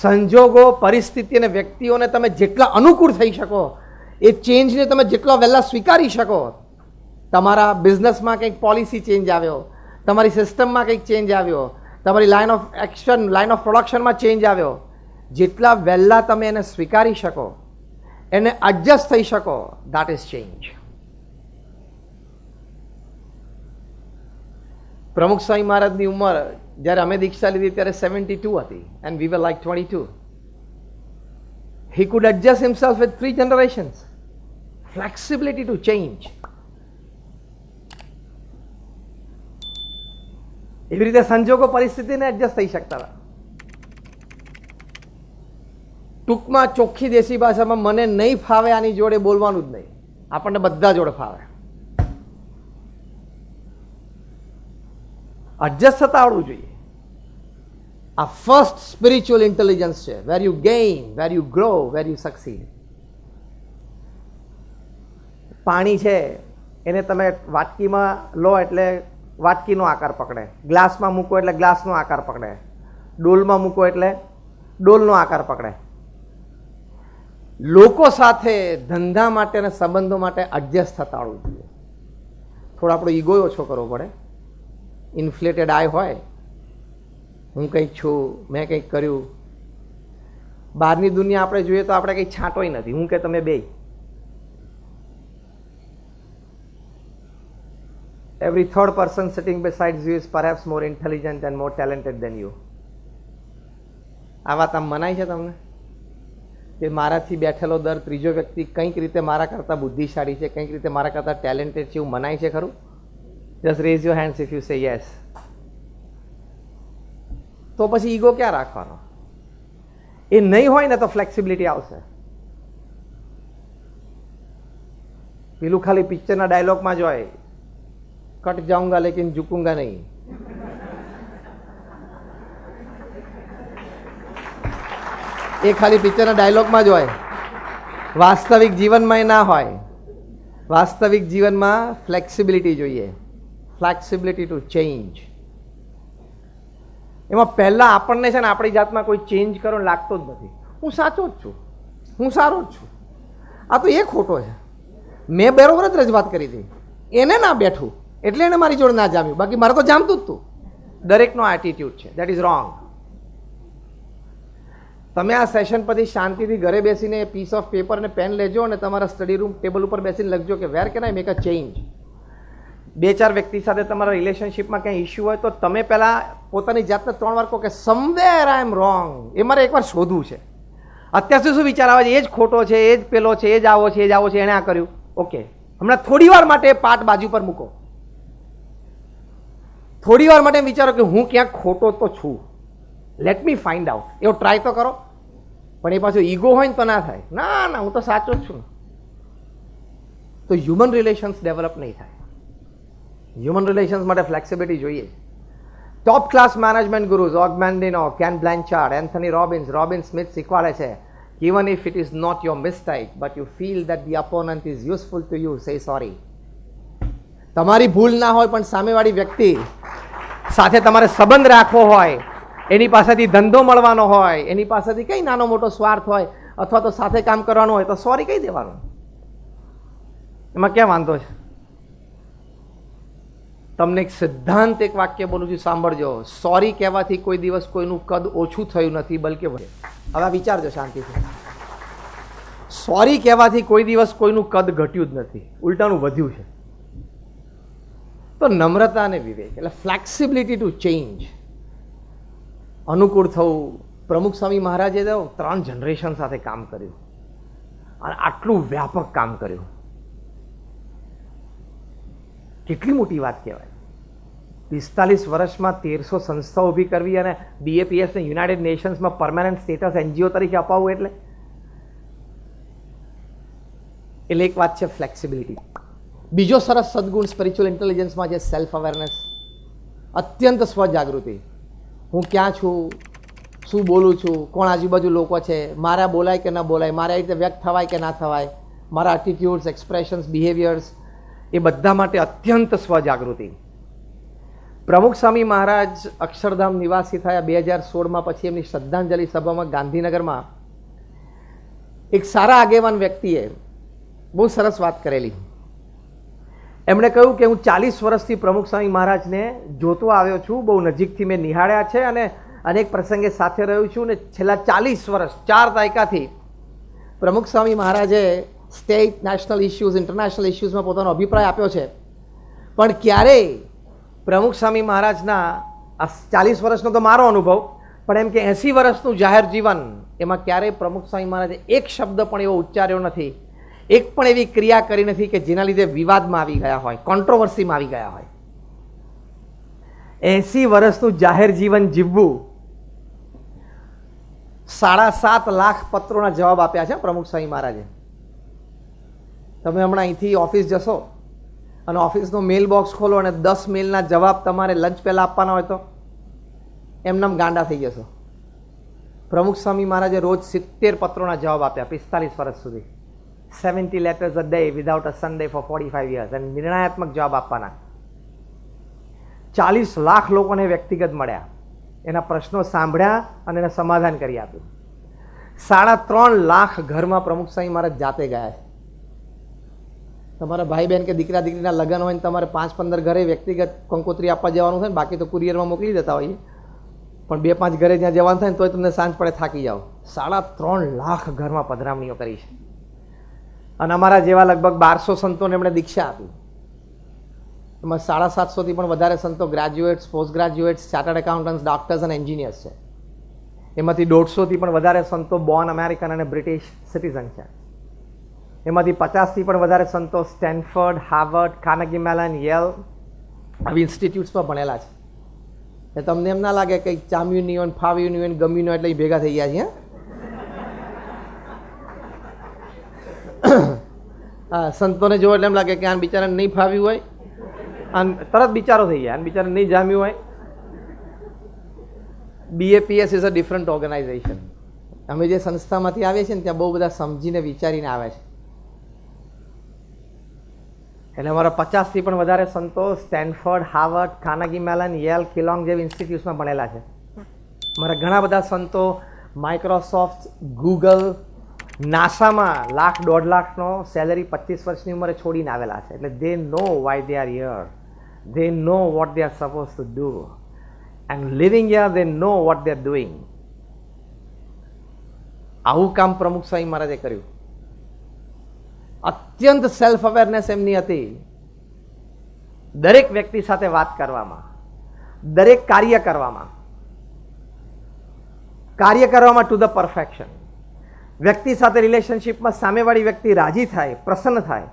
સંજોગો, પરિસ્થિતિ અને વ્યક્તિઓને તમે જેટલા અનુકૂળ થઈ શકો, એ ચેન્જને તમે જેટલા વહેલા સ્વીકારી શકો, તમારા બિઝનેસમાં કંઈક પોલિસી ચેન્જ આવ્યો, તમારી સિસ્ટમમાં કંઈક ચેન્જ આવ્યો, તમારી line of action, line of પ્રોડક્શનમાં ચેન્જ આવ્યો, જેટલા વહેલા તમે એને સ્વીકારી શકો, એને એડજસ્ટ થઈ શકો, દેટ ઇઝ ચેન્જ. પ્રમુખ સ્વામી મહારાજની ઉંમર જ્યારે અમે દીક્ષા લીધી ત્યારે 72 હતી, and we var like 22. He could adjust himself with 3 generations. Flexibility to change. એવી રીતે સંજોગો, પરિસ્થિતિને એડજસ્ટ થઈ શકતા હતા. ટૂંકમાં ચોખ્ખી દેશી ભાષામાં મને નહીં ફાવે આની જોડે બોલવાનું જ નહીં, આપણને બધા જોડે ફાવે. એડજસ્ટ થતા આવડવું જોઈએ. આ ફર્સ્ટ સ્પિરિચ્યુઅલ ઇન્ટેલિજન્સ છે, where you gain, where you grow, where you succeed. પાણી છે એને તમે વાટકીમાં લો એટલે વાટકીનો આકાર પકડે, ગ્લાસમાં મૂકો એટલે ગ્લાસનો આકાર પકડે, ડોલમાં મૂકો એટલે ડોલનો આકાર પકડે. લોકો સાથે, ધંધા માટે અને સંબંધો માટે એડજસ્ટ થતા આવડવું જોઈએ. થોડો આપણો ઈગો ઓછો કરવો પડે. ઇન્ફ્લેટેડ આય હોય, હું કંઈક છું, મેં કંઈક કર્યું. બહારની દુનિયા આપણે જોઈએ તો આપણે કંઈ છાંટોય નથી, હું કે તમે બે. Every third person sitting beside you is perhaps more intelligent and more talented than you. આ વાત આમ મનાય છે તમને કે મારાથી બેઠેલો દર ત્રીજો વ્યક્તિ કંઈક રીતે મારા કરતાં બુદ્ધિશાળી છે, કંઈક રીતે મારા કરતાં ટેલેન્ટેડ છે, એવું મનાય છે ખરું? Just raise your hands if you say yes. તો પછી ઈગો ક્યાં રાખવાનો? એ નહીં હોય ને તો ફ્લેક્સિબિલિટી આવશે. પેલું ખાલી પિક્ચરના ડાયલોગમાં જ હોય, કટ જાઉંગા લેકિન ઝુકુંગા નહીં. એ ખાલી પિક્ચરના ડાયલોગમાં જ હોય, વાસ્તવિક જીવનમાં એ ના હોય. વાસ્તવિક જીવનમાં ફ્લેક્સિબિલિટી જોઈએ, ફ્લેક્સિબિલિટી ટુ ચેન્જ. એમાં પહેલાં આપણને છે ને આપણી જાતમાં કોઈ ચેન્જ કરો લાગતો જ નથી. હું સાચો જ છું, હું સારો જ છું, આ તો એ ખોટો છે. મેં બરોબર જ રજૂઆત કરી હતી, એને ના બેઠું એટલે એને મારી જોડે ના જામ્યું, બાકી મારે તો જામતું જ હતું. દરેકનો એટીટ્યુડ છે, દેટ ઇઝ રોંગ. તમે આ સેશન પછી શાંતિથી ઘરે બેસીને પીસ ઓફ પેપર અને પેન લેજો અને તમારા સ્ટડી રૂમ ટેબલ ઉપર બેસીને લખજો કે where can I make a change. 2-4 વ્યક્તિ સાથે તમારા રિલેશનશીપમાં ક્યાંય ઇસ્યુ હોય તો તમે પહેલાં પોતાની જાતને 3 વાર કહો કે સમવેર આઈ એમ રોંગ. એ મારે એકવાર શોધવું છે. અત્યાર સુધી શું વિચાર આવે છે? એ જ ખોટો છે, એ જ પેલો છે, એ જ આવો છે, એ જ આવો છે, એણે આ કર્યું. ઓકે, હમણાં થોડી વાર માટે પાઠ બાજુ પર મૂકો. થોડી વાર માટે વિચારો કે હું ક્યાંક ખોટો તો છું, લેટ મી ફાઇન્ડ આઉટ. એવો ટ્રાય તો કરો. પણ એ પાછો ઈગો હોય ને તો ના થાય. ના ના, હું તો સાચો જ છું. તો હ્યુમન રિલેશન્સ ડેવલપ નહીં થાય. હ્યુમન રિલેશન્સ માટે ફ્લેક્સિબિલિટી જોઈએ. Top class management gurus Og Mandino, Ken Blanchard, Anthony Robin Smith શીખવાડે છે even if it is not your mistake but you feel that the opponent is useful to you, say sorry. તમારી ભૂલ ના હોય પણ સામેવાળી વ્યક્તિ સાથે તમારે સંબંધ રાખવો હોય, એની પાસેથી ધંધો મળવાનો હોય, એની પાસેથી કઈ નાનો મોટો સ્વાર્થ હોય અથવા તો સાથે કામ કરવાનું હોય તો સોરી કહી દેવાનું. એમાં ક્યાં વાંધો છે? તમને એક સિદ્ધાંત, એક વાક્ય બોલું છું, સાંભળજો. સોરી કહેવાથી કોઈ દિવસ કોઈનું કદ ઓછું થયું નથી, બલકે વધે. હવે વિચારજો શાંતિથી. સોરી કહેવાથી કોઈ દિવસ કોઈનું કદ ઘટ્યું જ નથી, ઉલટાનું વધ્યું છે. તો નમ્રતા અને વિવેક એટલે ફ્લેક્સિબિલિટી ટુ ચેન્જ, અનુકૂળ થવું. પ્રમુખ સ્વામી મહારાજે તો 3 જનરેશન સાથે કામ કર્યું અને આટલું વ્યાપક કામ કર્યું. કેટલી મોટી વાત કહેવાય. 45 વર્ષમાં 1300 સંસ્થાઓ ઊભી કરવી અને BAPS ને યુનાઇટેડ નેશન્સમાં પરમાનન્ટ સ્ટેટસ NGO તરીકે અપાવવું એટલે એક વાત છે ફ્લેક્સિબિલિટી. બીજો સરસ સદગુણ સ્પિરિચ્યુઅલ ઇન્ટેલિજન્સમાં છે સેલ્ફ અવેરનેસ, અત્યંત સ્વજાગૃતિ. હું ક્યાં છું, શું બોલું છું, કોણ આજુબાજુ લોકો છે, મારા બોલાય કે ન બોલાય, મારે આ રીતે વ્યક્ત થવાય કે ના થવાય, મારા એટીટ્યુડ્સ, એક્સપ્રેશન્સ, બિહેવિયર્સ, એ બધા માટે અત્યંત સ્વજાગૃતિ. પ્રમુખ સ્વામી મહારાજ અક્ષરધામ નિવાસી થયા 2016માં. પછી એમની શ્રદ્ધાંજલિ સભામાં ગાંધીનગરમાં એક સારા આગેવાન વ્યક્તિએ બહુ સરસ વાત કરેલી. એમણે કહ્યું કે હું 40 વર્ષથી પ્રમુખ સ્વામી મહારાજને જોતો આવ્યો છું, બહુ નજીકથી મેં નિહાળ્યા છે અને અનેક પ્રસંગે સાથે રહ્યો છું. ને છેલ્લા 40 વર્ષ 4 દાયકાથી પ્રમુખ સ્વામી મહારાજે સ્ટેટ, નેશનલ ઇસ્યુઝ, ઇન્ટરનેશનલ ઇસ્યુઝમાં પોતાનો અભિપ્રાય આપ્યો છે. પણ ક્યારેય પ્રમુખ સ્વામી મહારાજના આ 40 વર્ષનો તો મારો અનુભવ, પણ એમ કે 80 વર્ષનું જાહેર જીવન, એમાં ક્યારેય પ્રમુખ સ્વામી મહારાજે એક શબ્દ પણ એવો ઉચ્ચાર્યો નથી, એક પણ એવી ક્રિયા કરી નથી કે જેના લીધે વિવાદમાં આવી ગયા હોય, કોન્ટ્રોવર્સીમાં આવી ગયા હોય. 80 વર્ષનું જાહેર જીવન જીવવું, 7.5 લાખ પત્રોના જવાબ આપ્યા છે પ્રમુખ સ્વામી મહારાજે. તમે હમણાં અહીંથી ઓફિસ જશો અને ઓફિસનો મેલ બોક્સ ખોલો અને 10 મેલના જવાબ તમારે લંચ પહેલાં આપવાના હોય તો એમનામ ગાંડા થઈ જશો. પ્રમુખ સ્વામી મહારાજે રોજ 70 પત્રોના જવાબ આપ્યા 45 વર્ષ સુધી. 70 letters a day without a Sunday for 45 years. અને નિર્ણયાત્મક જવાબ આપવાના. 40 લાખ લોકોને વ્યક્તિગત મળ્યા, એના પ્રશ્નો સાંભળ્યા અને એને સમાધાન કરી આપ્યું. 3.5 લાખ ઘરમાં પ્રમુખ સ્વામી મહારાજ જાતે ગયા છે. તમારા ભાઈ બહેન કે દીકરા દીકરીના લગ્ન હોય ને તમારે 5-15 ઘરે વ્યક્તિગત કંકોત્રી આપવા જવાનું થાય ને, બાકી તો કુરિયરમાં મોકલી દેતા હોઈએ, પણ 2-5 ઘરે જ્યાં જવાનું થાય ને તોય તમને સાંજ પડે થાકી જાઓ. 3.5 લાખ ઘરમાં પધરામણીઓ કરી છે. અને અમારા જેવા લગભગ 1200 સંતોને એમણે દીક્ષા આપી. એમાં 750થી પણ વધારે સંતો graduates, post graduates, chartered accountants, doctors અને એન્જિનિયર્સ છે. એમાંથી 150થી પણ વધારે સંતો બોર્ન અમેરિકન અને બ્રિટિશ સિટીઝન છે. એમાંથી 50થી પણ વધારે સંતો Stanford, Harvard, Carnegie melon, Yale આવી ઇન્સ્ટિટ્યૂટ્સમાં ભણેલા છે. એ તમને એમ ના લાગે કંઈક ચામ્યું નહીં હોય, ફાવ્યું નહીં હોય, ગમ્યું નહીં એટલે એ ભેગા થઈ ગયા છે. હા, સંતોને જોવો એટલે એમ લાગે કે આને બિચારાને નહીં ફાવ્યું હોય, આને તરત બિચારો થઈ જાય, આને બિચારાને નહીં જામ્યું હોય. BAPS is a different organisation. અમે જે સંસ્થામાંથી આવીએ છીએ ને ત્યાં બહુ બધા સમજીને વિચારીને આવે છે. એટલે અમારા 50થી પણ વધારે સંતો Stanford, Harvard, Carnegie melon, Yale, Keylong જેવી ઇન્સ્ટિટ્યૂટ્સમાં ભણેલા છે. અમારા ઘણા બધા સંતો માઇક્રોસોફ્ટ, ગૂગલ, નાસામાં 1.5 લાખનો સેલરી 25 વર્ષની ઉંમરે છોડીને આવેલા છે. એટલે they know why they are here, they know what they are supposed to do, and living here they know what they are doing. આવું કામ પ્રમુખ સ્વામી મહારાજે કર્યું. અત્યંત સેલ્ફ અવેરનેસ એમની હતી. દરેક વ્યક્તિ સાથે વાત કરવામાં, દરેક કાર્ય કરવામાં ટુ ધ પરફેક્શન. વ્યક્તિ સાથે રિલેશનશીપમાં સામેવાળી વ્યક્તિ રાજી થાય, પ્રસન્ન થાય,